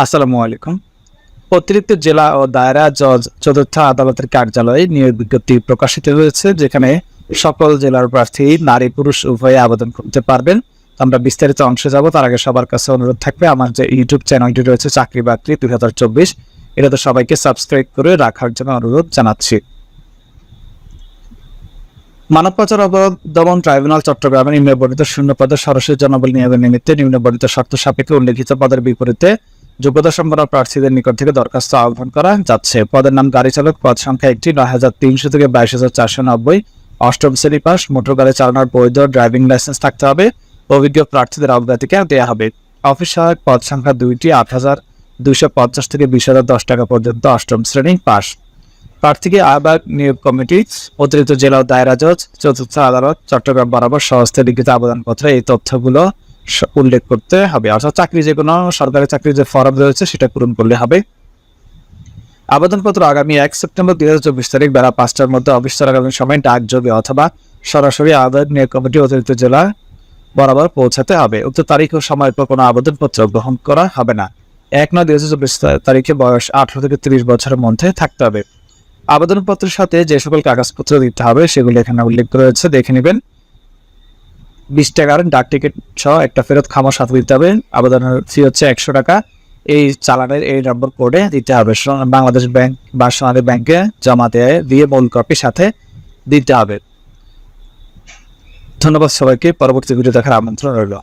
আসসালামু আলাইকুম। অতিরিক্ত জেলা ও দায়রা জজ চতুর্থ আদালতের কার্যালয়ে নিয়োগ বিজ্ঞপ্তি প্রকাশিত হয়েছে, যেখানে সকল জেলার প্রার্থী নারী পুরুষ উভয়ে আবেদন করতে পারবেন। আমরা বিস্তারিত অংশে যাব, তার আগে সবার কাছে অনুরোধ থাকবে, আমার যে ইউটিউব চ্যানেলটি রয়েছে চাকরি বাকরি 2024, এটাতে সবাইকে সাবস্ক্রাইব করে রাখার জন্য অনুরোধ জানাচ্ছি। মানব পাচার অপরাধ দমন ট্রাইব্যুনাল চট্টগ্রামের নিম্নবর্ণিত শূন্য পদে সরাসরি জনবল নিয়োগের নিমিত্তে নিম্নবর্ণিত শর্ত সাপেক্ষে উল্লেখিত পদের বিপরীতে যোগ্যতা সম্পন্ন প্রার্থীদের নিকট থেকে দরখাস্ত আহ্বান করা যাচ্ছে। পদের নাম গাড়ি চালক, পদ সংখ্যা 1টি, 9,300 থেকে 22,490, অষ্টম শ্রেণী পাস, মোটর গাড়ি চালানোর বৈধ ড্রাইভিং লাইসেন্স থাকতে হবে। অভিজ্ঞ প্রার্থীদের অগ্রাধিকার দেওয়া হবে। অফিস সহায়ক পদ সংখ্যা 2টি, 8,250 থেকে 20,010 টাকা পর্যন্ত, অষ্টম শ্রেণী পাস। প্রার্থীকে আহ্বায়ক নিয়োগ কমিটি, অতিরিক্ত জেলা ও দায়রা জজ চতুর্থ আদালত চট্টগ্রাম বরাবর সহস্তে লিখিত আবেদনপত্রে এই তথ্যগুলো উল্লেখ করতে হবে। অর্থাৎ চাকরি, যে কোনো সরকারি চাকরির যে ফর্ম রয়েছে সেটা পূরণ করলে হবে। আবেদনপত্র আগামী 1 সেপ্টেম্বর 2024 তারিখ বেলা 5টার মধ্যে অফিস চলাকালীন সময় ডাকযোগে অথবা সরাসরি আহ্বায়ক নিয়োগ কমিটি অতিরিক্ত জেলা বরাবর পৌঁছাতে হবে। উক্ত তারিখ ও সময়ের পর কোনো আবেদনপত্র গ্রহণ করা হবে না। 1/9/2024 তারিখে বয়স 18 থেকে 30 বছরের মধ্যে থাকতে হবে। আবেদনপত্রের সাথে যে সকল কাগজপত্র দিতে হবে সেগুলো এখানে উল্লেখ রয়েছে, দেখে নেবেন। 20 টাকার ডাক টিকিট সহ একটা ফেরত খামো সাথে দিতে হবে। আবেদনের ফি হচ্ছে 100 টাকা। এই চালানের এই নম্বর কোডে দিতে হবে। বাংলাদেশ ব্যাংক বা সোনালী ব্যাংকে জমা দিয়ে মূল কপি সাথে দিতে হবে। ধন্যবাদ সবাইকে। পরবর্তী ভিডিও দেখার আমন্ত্রণ রইল।